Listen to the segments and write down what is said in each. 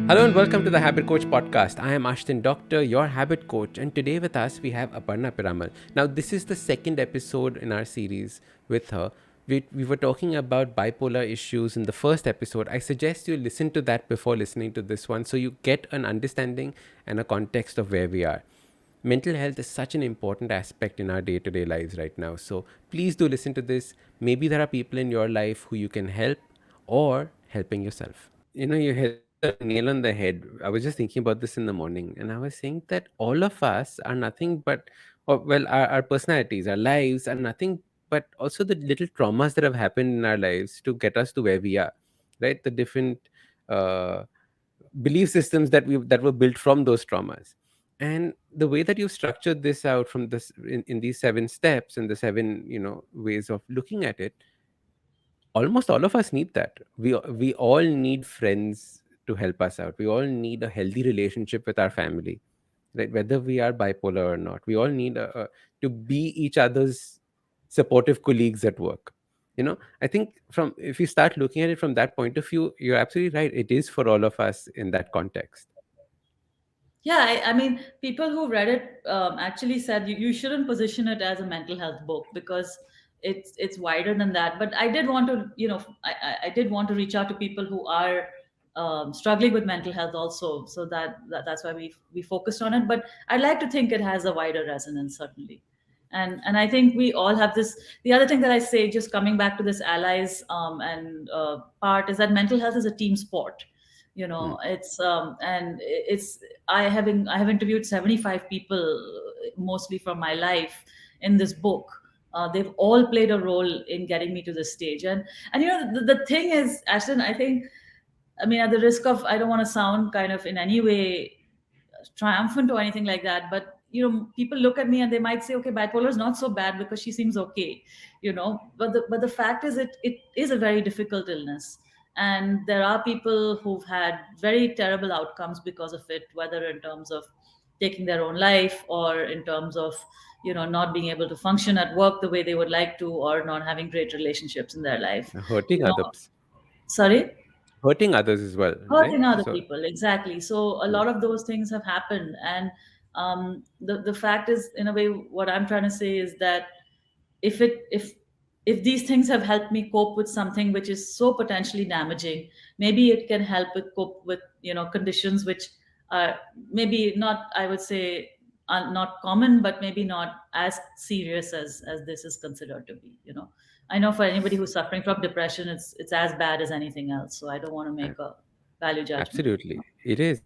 Hello and welcome to the Habit Coach podcast. I am Ashdin Doctor, your habit coach, and today with us we have Aparna Piramal. Now, this is the second episode in our series with her. We were talking about bipolar issues in the first episode. I suggest you listen to that before listening to this one so you get an understanding and a context of where we are. Mental health is such an important aspect in our day to day lives right now. So, please do listen to this. Maybe there are people in your life who you can help or helping yourself. You hit the nail on the head. I was just thinking about this in the morning, and I was saying that all of us are nothing but, or well, our personalities, our lives are nothing but also the little traumas that have happened in our lives to get us to where we are, right? The different uh, belief systems that were built from those traumas. And the way that you've structured this out from this in these seven steps and the seven ways of looking at it, almost all of us need that. We all need friends to help us out. We all need a healthy relationship with our family, right? Whether we are bipolar or not, we all need to be each other's supportive colleagues at work. I think from if you start looking at it from that point of view, you're absolutely right. It is for all of us in that context. Yeah, I mean, people who read it actually said you shouldn't position it as a mental health book because it's wider than that. But I did want to, I did want to reach out to people who are struggling with mental health also, so that's why we focused on it. But I'd like to think it has a wider resonance, certainly. And I think we all have this. The other thing that I say, just coming back to this allies and part, is that mental health is a team sport. Hmm. It's and it's I have interviewed 75 people, mostly from my life, in this book. They've all played a role in getting me to this stage. And the thing is, Ashton, I think, I mean, at the risk of, I don't want to sound kind of in any way triumphant or anything like that, but people look at me and they might say, okay, bipolar is not so bad because she seems okay. But the fact is, it is a very difficult illness, and there are people who've had very terrible outcomes because of it, whether in terms of taking their own life, or in terms of not being able to function at work the way they would like to, or not having great relationships in their life. Hurting you know others, Sorry. hurting others as well, right? Hurting other So people, exactly. So a hmm. lot of those things have happened. And the fact is, in a way, what I'm trying to say is that if it if these things have helped me cope with something which is so potentially damaging, maybe it can help with cope with conditions which are maybe not, I would say, not common, but maybe not as serious as this is considered to be. I know for anybody who's suffering from depression, it's as bad as anything else. So I don't want to make a value judgment. Absolutely, it is.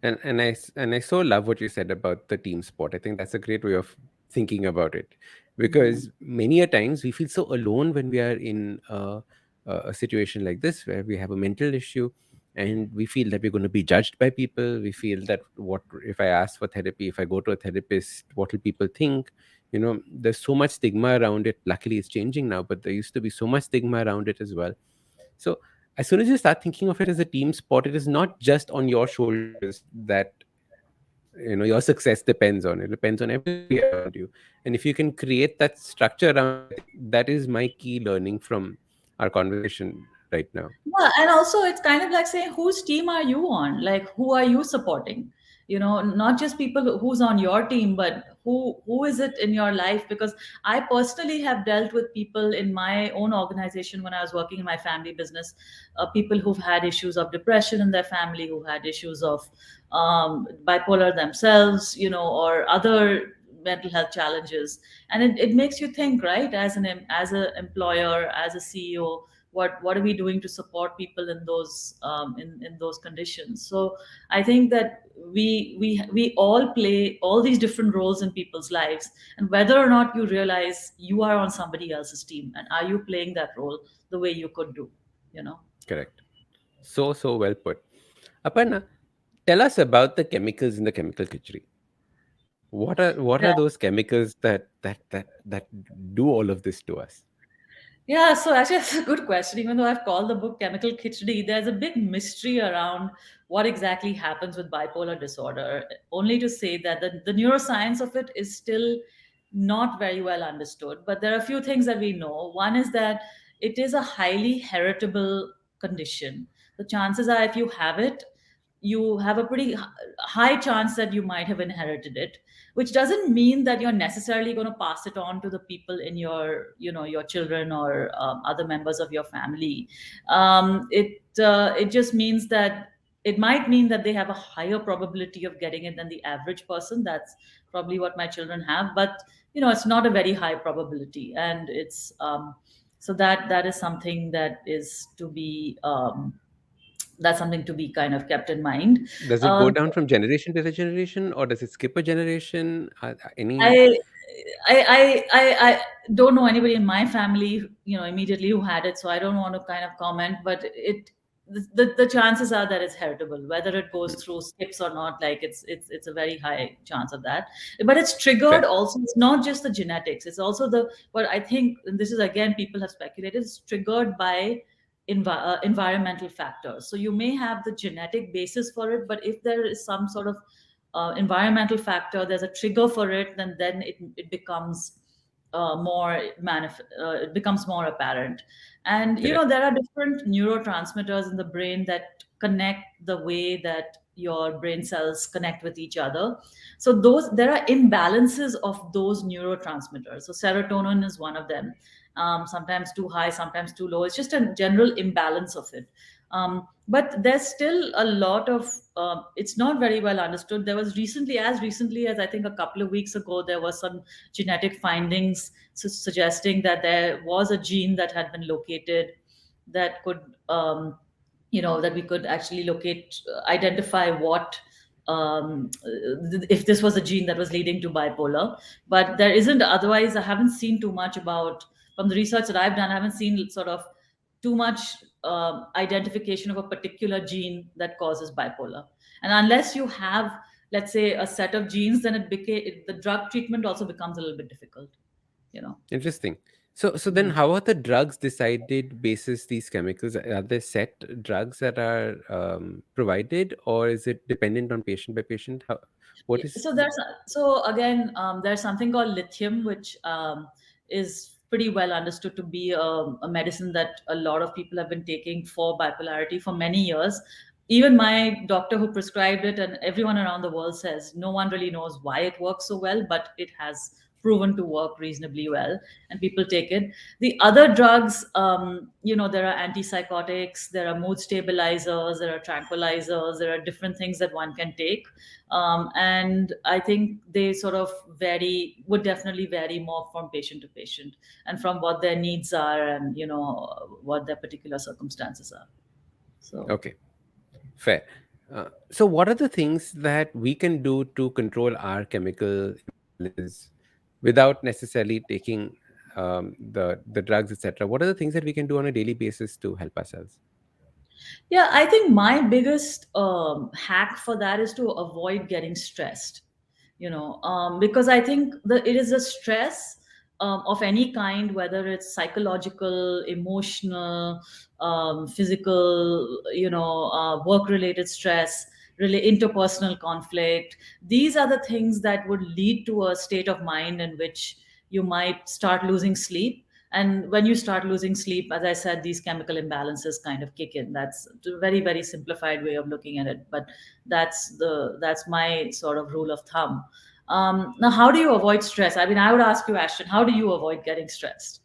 And I so love what you said about the team sport. I think that's a great way of thinking about it, Mm. because many a times we feel so alone when we are in a situation like this where we have a mental issue, and we feel that we're going to be judged by people. We feel that what if I ask for therapy, if I go to a therapist, what will people think? There's so much stigma around it. Luckily, it's changing now, but there used to be so much stigma around it as well. So as soon as you start thinking of it as a team sport, it is not just on your shoulders that your success depends on. It depends on everybody around you. And if you can create that structure around it, I think that is my key learning from our conversation right now. Yeah, and also it's kind of like saying, whose team are you on? Like, who are you supporting? Not just people who's on your team, but who is it in your life? Because I personally have dealt with people in my own organization when I was working in my family business, people who've had issues of depression in their family, who had issues of bipolar themselves, or other mental health challenges. And it makes you think, right, as an employer, as a CEO, what are we doing to support people in those in those conditions. So I think that we all play all these different roles in people's lives, and whether or not you realize, you are on somebody else's team, and are you playing that role the way you could do you know Correct. So well put. Aparna, tell us about the chemicals in the chemical khichdi. What are those chemicals that do all of this to us? Yeah, so actually, that's a good question. Even though I've called the book Chemical Khichdi, there's a big mystery around what exactly happens with bipolar disorder. Only to say that the neuroscience of it is still not very well understood. But there are a few things that we know. One is that it is a highly heritable condition, the chances are, if you have it, you have a pretty high chance that you might have inherited it, which doesn't mean that you're necessarily going to pass it on to the people in your, your children or other members of your family. It just means that it might mean that they have a higher probability of getting it than the average person. That's probably what my children have, but it's not a very high probability, and it's so that is something that is to be that's something to be kind of kept in mind. Does it go Um, down from generation to the generation, or does it skip a generation? Any I, I don't know anybody in my family, immediately who had it, so I don't want to kind of comment. But the chances are that it's heritable, whether it goes through skips or not. Like it's a very high chance of that. But it's triggered fair? also. It's not just the genetics. It's also the what I think. And this is again, people have speculated. It's triggered by environmental factors. So you may have the genetic basis for it, but if there is some sort of environmental factor, there's a trigger for it, then it becomes it becomes more apparent. And Correct. there are different neurotransmitters in the brain that connect the way that your brain cells connect with each other. So those there are imbalances of those neurotransmitters. So serotonin is one of them. Sometimes too high, sometimes too low. It's just a general imbalance of it. But there's still a lot of it's not very well understood. There was as recently as I think a couple of weeks ago, there was some genetic findings suggesting that there was a gene that had been located that could that we could actually identify what if this was a gene that was leading to bipolar. But there isn't, otherwise I haven't seen too much about, from the research that I've done, I haven't seen sort of too much identification of a particular gene that causes bipolar. And unless you have, let's say, a set of genes, then the drug treatment also becomes a little bit difficult, you know. Interesting. So then, Mhm. how are the drugs decided basis these chemicals? Are there set drugs that are provided, or is it dependent on patient by patient? What is? So again, there's something called lithium, which is pretty well understood to be a medicine that a lot of people have been taking for bipolarity for many years. Even my doctor who prescribed it, and everyone around the world, says no one really knows why it works so well, but it has proven to work reasonably well, and people take it. The other drugs, there are antipsychotics, there are mood stabilizers, there are tranquilizers, there are different things that one can take. And I think they sort of would definitely vary more from patient to patient, and from what their needs are, and what their particular circumstances are. So Okay, fair. So, what are the things that we can do to control our chemical imbalances without necessarily taking the drugs, etc.? What are the things that we can do on a daily basis to help ourselves? yeah, I think my biggest hack for that is to avoid getting stressed. Because I think that it is a stress of any kind, whether it's psychological, emotional, physical, work related stress, really interpersonal conflict. These are the things that would lead to a state of mind in which you might start losing sleep. And when you start losing sleep, as I said, these chemical imbalances kind of kick in. That's a very, very simplified way of looking at it, but that's my sort of rule of thumb. Now, how do you avoid stress? I mean, I would ask you, Ashton, how do you avoid getting stressed?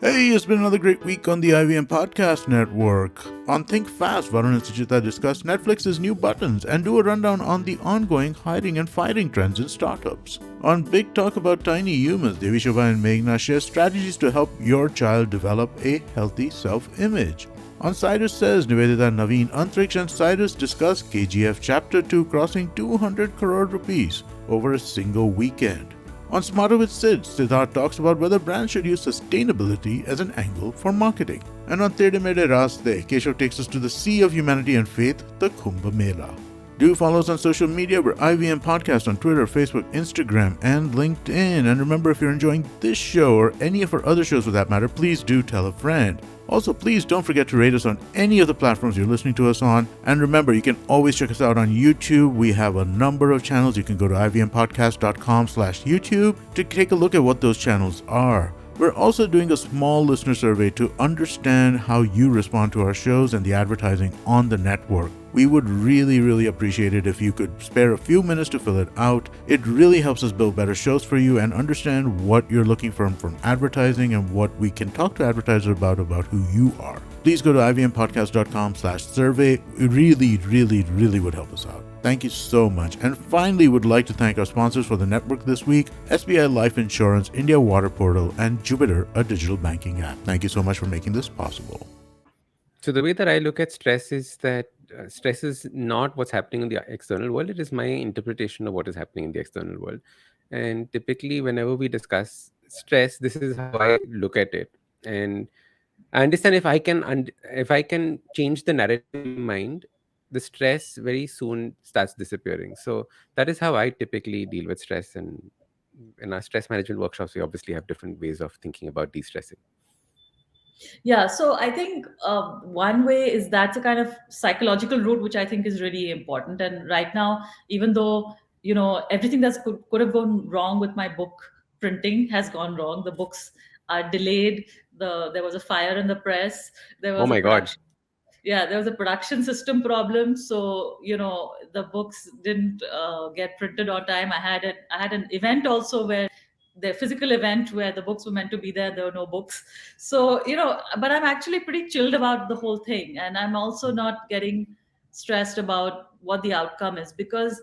Hey, it's been another great week on the IVM Podcast Network. On Think Fast, Varun and Sujita discuss Netflix's new buttons and do a rundown on the ongoing hiring and firing trends in startups. On Big Talk About Tiny Humans, Devi Shobha and Meghna share strategies to help your child develop a healthy self-image. On Cyrus Says, Nivedita and Naveen Antriksh and Cyrus discuss KGF Chapter 2 crossing 200 crore rupees over a single weekend. On Smarter with Sid, Siddharth talks about whether brands should use sustainability as an angle for marketing. And on Tede Mede Raste, Keshav takes us to the Sea of Humanity and Faith, the Kumbh Mela. Do follow us on social media. We're IVM Podcast on Twitter, Facebook, Instagram, and LinkedIn. And remember, if you're enjoying this show or any of our other shows for that matter, please do tell a friend. Also, please don't forget to rate us on any of the platforms you're listening to us on. And remember, you can always check us out on YouTube. We have a number of channels. You can go to ivmpodcast.com/YouTube to take a look at what those channels are. We're also doing a small listener survey to understand how you respond to our shows and the advertising on the network. We would really appreciate it if you could spare a few minutes to fill it out. It really helps us build better shows for you and understand what you're looking for from advertising and what we can talk to advertisers about who you are. Please go to ivmpodcast.com/survey. It really would help us out. Thank you so much. And finally, would like to thank our sponsors for the network this week: SBI Life Insurance, India Water Portal, and Jupiter, a digital banking app. Thank you so much for making this possible. So the way that I look at stress is that stress is not what's happening in the external world. It is my interpretation of what is happening in the external world. And typically, whenever we discuss stress, this is how I look at it. And I understand if I can change the narrative in my mind, the stress very soon starts disappearing. So that is how I typically deal with stress. And in our stress management workshops, we obviously have different ways of thinking about de-stressing. Yeah, so I think one way is that's a kind of psychological route, which I think is really important. And right now, even though everything that could have gone wrong with my book printing has gone wrong, the books are delayed. There was a fire in the press. There Oh was a my God. production. Yeah, there was a production system problem, so the books didn't get printed on time. I had an event also where the physical event where the books were meant to be there were no books. So but I'm actually pretty chilled about the whole thing, and I'm also not getting stressed about what the outcome is, because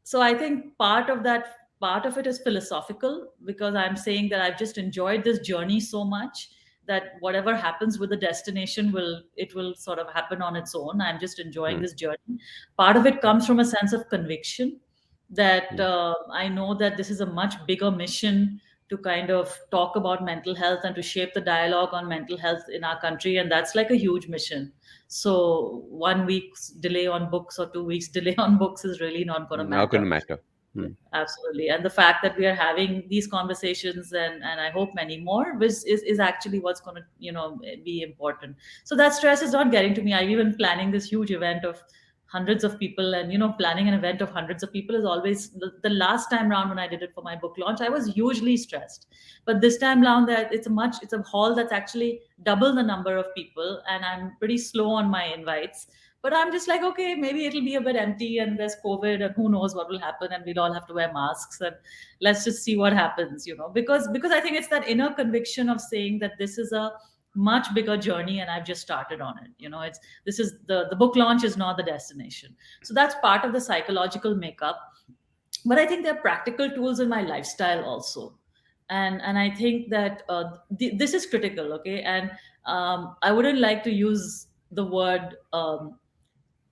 so I think part of it is philosophical, because I'm saying that I've just enjoyed this journey so much that whatever happens with the destination will sort of happen on its own. I'm just enjoying Hmm. this journey. Part of it comes from a sense of conviction that Hmm. I know that this is a much bigger mission to kind of talk about mental health and to shape the dialogue on mental health in our country, and that's like a huge mission. So 1 week's delay on books or 2 weeks delay on books is really not going to Not going matter. to matter. Hmm. Absolutely. And the fact that we are having these conversations, and I hope many more, is actually what's going to, be important. So that stress is not getting to me. I've even planning this huge event of hundreds of people, and, planning an event of hundreds of people is always the last time round when I did it for my book launch, I was hugely stressed. But this time round that it's a hall that's actually double the number of people, and I'm pretty slow on my invites. But I'm just like, okay, maybe it'll be a bit empty and there's COVID and who knows what will happen, and we'll all have to wear masks, and let's just see what happens, because I think it's that inner conviction of saying that this is a much bigger journey and I've just started on it. It's this is the book launch is not the destination. So that's part of the psychological makeup. But I think there are practical tools in my lifestyle also. And I think that this is critical, okay? And I wouldn't like to use the word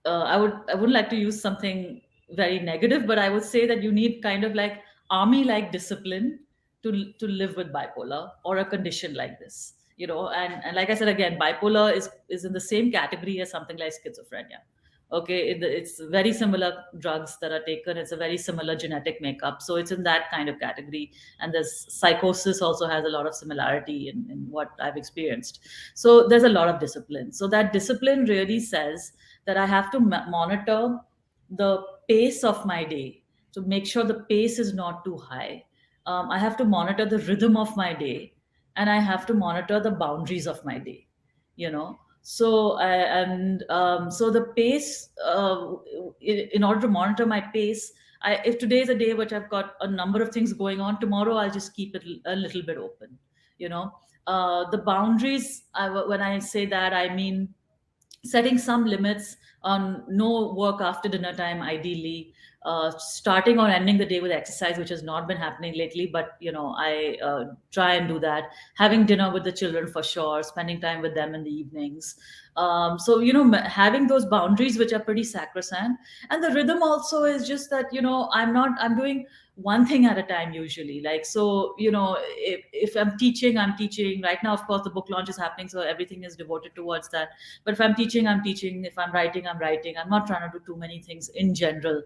I wouldn't like to use something very negative, but I would say that you need kind of like army like discipline to live with bipolar or a condition like this. And like I said again, bipolar is in the same category as something like schizophrenia. Okay, it's very similar drugs that are taken. It's a very similar genetic makeup, so it's in that kind of category. And this psychosis also has a lot of similarity in what I've experienced. So there's a lot of discipline. So that discipline really says that I have to monitor the pace of my day to make sure the pace is not too high. I have to monitor the rhythm of my day, and I have to monitor the boundaries of my day. So the pace, in order to monitor my pace, if today is a day which I've got a number of things going on, tomorrow I'll just keep it a little bit open. The boundaries. When I say that, I mean setting some limits on no work after dinner time, ideally. Starting or ending the day with exercise, which has not been happening lately, but I try and do that. Having dinner with the children for sure, spending time with them in the evenings. So having those boundaries which are pretty sacrosanct. And the rhythm also is just that I'm doing one thing at a time usually. Like, so if I'm teaching right now. Of course, the book launch is happening, so everything is devoted towards that. But if I'm teaching, I'm teaching. If I'm writing, I'm writing. I'm not trying to do too many things in general.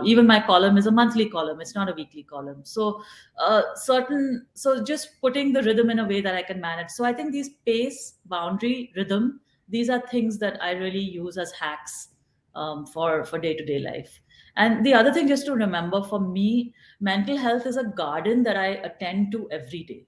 Even my column is a monthly column, it's not a weekly column. So so just putting the rhythm in a way that I can manage. So I think these pace, boundary, rhythm, these are things that I really use as hacks for day-to-day life. And the other thing just to remember, for me, mental health is a garden that I attend to every day.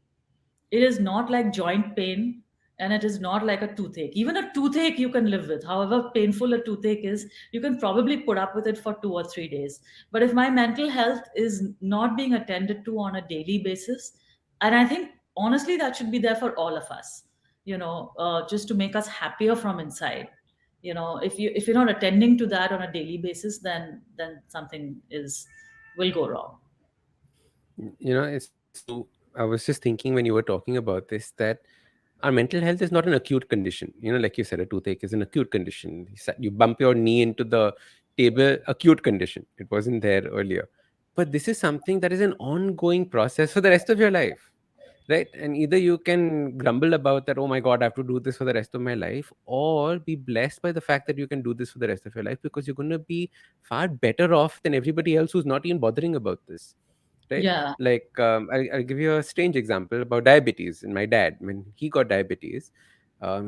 It is not like joint pain, and it is not like a toothache. Even a toothache you can live with. However painful a toothache is, you can probably put up with it for 2 or 3 days. But if my mental health is not being attended to on a daily basis, and I think honestly that should be there for all of us, just to make us happier from inside. If you're not attending to that on a daily basis, then something is will go wrong. It's true. I was just thinking when you were talking about this that our mental health is not an acute condition. Like you said, a toothache is an acute condition. You bump your knee into the table, acute condition. It wasn't there earlier. But this is something that is an ongoing process for the rest of your life, right? And either you can grumble about that, oh my God, I have to do this for the rest of my life, or be blessed by the fact that you can do this for the rest of your life because you're going to be far better off than everybody else who's not even bothering about this, right? Yeah. Like, I'll give you a strange example about diabetes. And my dad, when he got diabetes,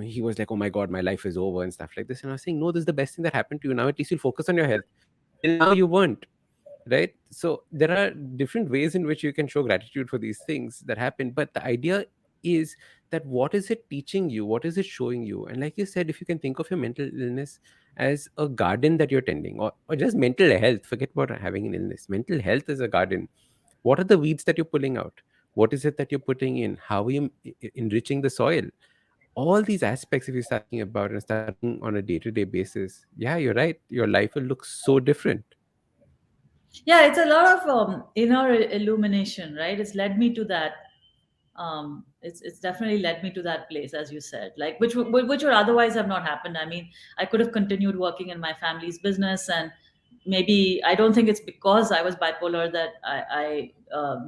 he was like, oh my God, my life is over and stuff like this. And I was saying, no, this is the best thing that happened to you. Now at least you'll focus on your health. Till now, you weren't, right? So there are different ways in which you can show gratitude for these things that happen. But the idea is that what is it teaching you? What is it showing you? And like you said, if you can think of your mental illness as a garden that you're tending, or just mental health, forget about having an illness. Mental health is a garden. What are the weeds that you're pulling out? What is it that you're putting in? How are you enriching the soil? All these aspects, if you start thinking about and start looking on a day-to-day basis, yeah, you're right, your life will look so different. Yeah, it's a lot of inner illumination, right? It's led me to that. It's definitely led me to that place, as you said, like which would otherwise have not happened. I mean, I could have continued working in my family's business, and maybe I don't think it's because I was bipolar that I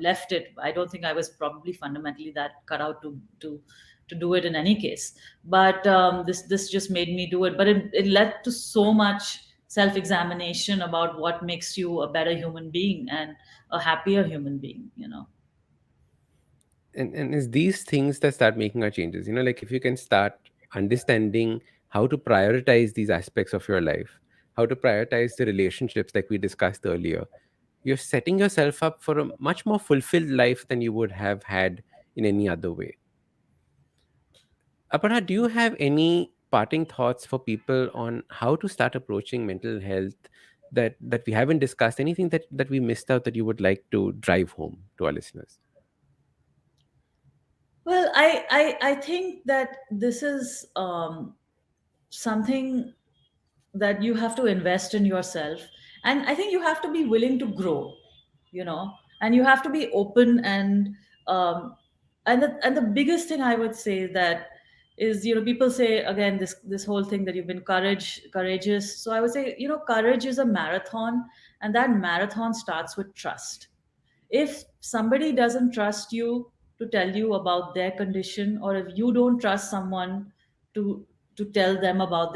left it. I don't think I was probably fundamentally that cut out to do it in any case. But this just made me do it. But it led to so much self examination about what makes you a better human being and a happier human being. And it's these things that start making our changes. Like if you can start understanding how to prioritize these aspects of your life, how to prioritize the relationships like we discussed earlier, you're setting yourself up for a much more fulfilled life than you would have had in any other way. Aparna, do you have any parting thoughts for people on how to start approaching mental health that we haven't discussed? Anything that we missed out that you would like to drive home to our listeners? Well, I think that this is something that you have to invest in yourself, and I think you have to be willing to grow, and you have to be open, um, and the biggest thing I would say that is, people say again this whole thing that you've been courageous. So I would say, courage is a marathon, and that marathon starts with trust. If somebody doesn't trust you to tell you about their condition, or if you don't trust someone to to tell them about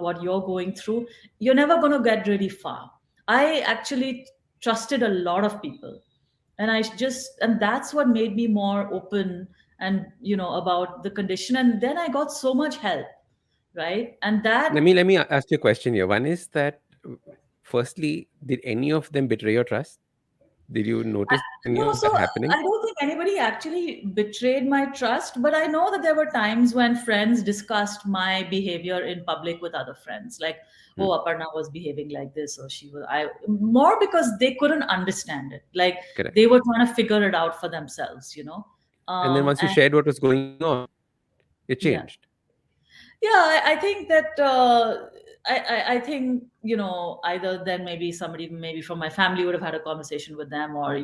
what you're going through, you're never going to get really far. I actually trusted a lot of people, and that's what made me more open, and about the condition, and then I got so much help, right? And that Let me ask you a question here. One is that, firstly, did any of them betray your trust? Did you notice any No, of so that happening? I don't think anybody actually betrayed my trust, but I know that there were times when friends discussed my behavior in public with other friends, like, Hmm, "Oh, Aparna was behaving like this, or she was." I more because they couldn't understand it, like correct. they were trying to figure it out for themselves. And then once you And shared what was going on, it yeah, changed. yeah, I think that I think either then maybe somebody maybe from my family would have had a conversation with them, or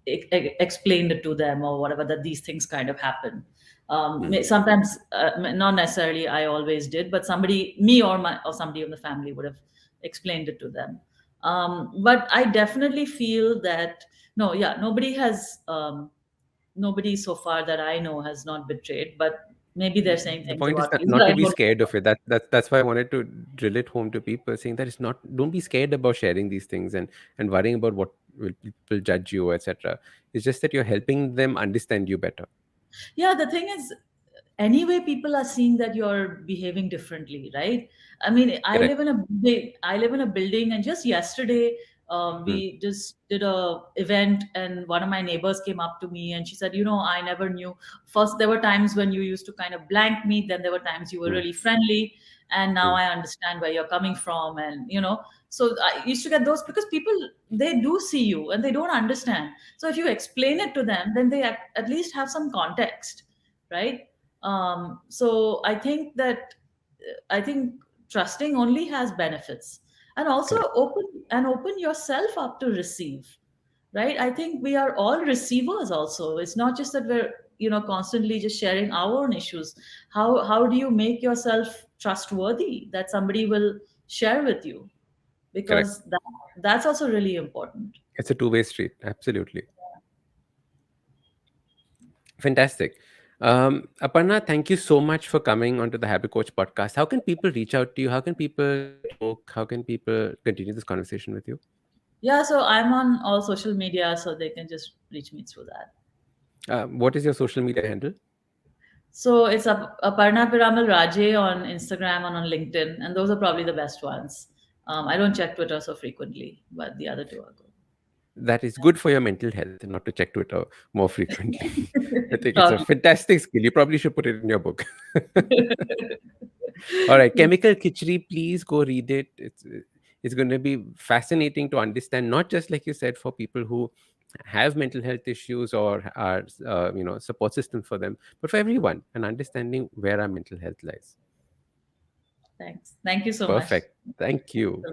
explained it to them, or whatever, that these things kind of happen. Hmm. Sometimes not necessarily I always did, but somebody, me or somebody in the family, would have explained it to them. But I definitely feel that no, yeah, nobody so far that I know has not betrayed, but maybe they're saying The things point is about that me that not I to be don't. scared of it. That's why I wanted to drill it home to people, saying that it's not. Don't be scared about sharing these things and worrying about what will people judge you, etc. It's just that you're helping them understand you better. Yeah, the thing is, anyway, people are seeing that you're behaving differently, right? I mean, I Correct. live in a building, and just yesterday, Mm. We just did a event, and one of my neighbors came up to me and she said, I never knew. First, there were times when you used to kind of blank me, then there were times you were Mm. really friendly, and now Mm. I understand where you're coming from. And so I used to get those, because people, they do see you and they don't understand. So if you explain it to them, then they at least have some context, right? So I think trusting only has benefits. And also Correct. open yourself up to receive, right? I think we are all receivers also. It's not just that we're constantly just sharing our own issues. How do you make yourself trustworthy that somebody will share with you? Correct. Because that's also really important. It's a two-way street. Absolutely. Fantastic. Aparna, thank you so much for coming onto the Habit Coach podcast. How can people reach out to you? How can people get your book? How can people continue this conversation with you? Yeah, so I'm on all social media, so they can just reach me through that. What is your social media handle? So it's Aparna Piramal Raje on Instagram and on LinkedIn, and those are probably the best ones. I don't check Twitter so frequently, but the other two are That is good for your mental health, not to check Twitter more frequently. I good. think it's a Probably. fantastic skill. You probably should put it in your book. All right, Chemical Khichdi, please go read it. It's going to be fascinating to understand, not just like you said, for people who have mental health issues or are support system for them, but for everyone, and understanding where our mental health lies. Thanks. Thank you so much. Perfect. Thank you.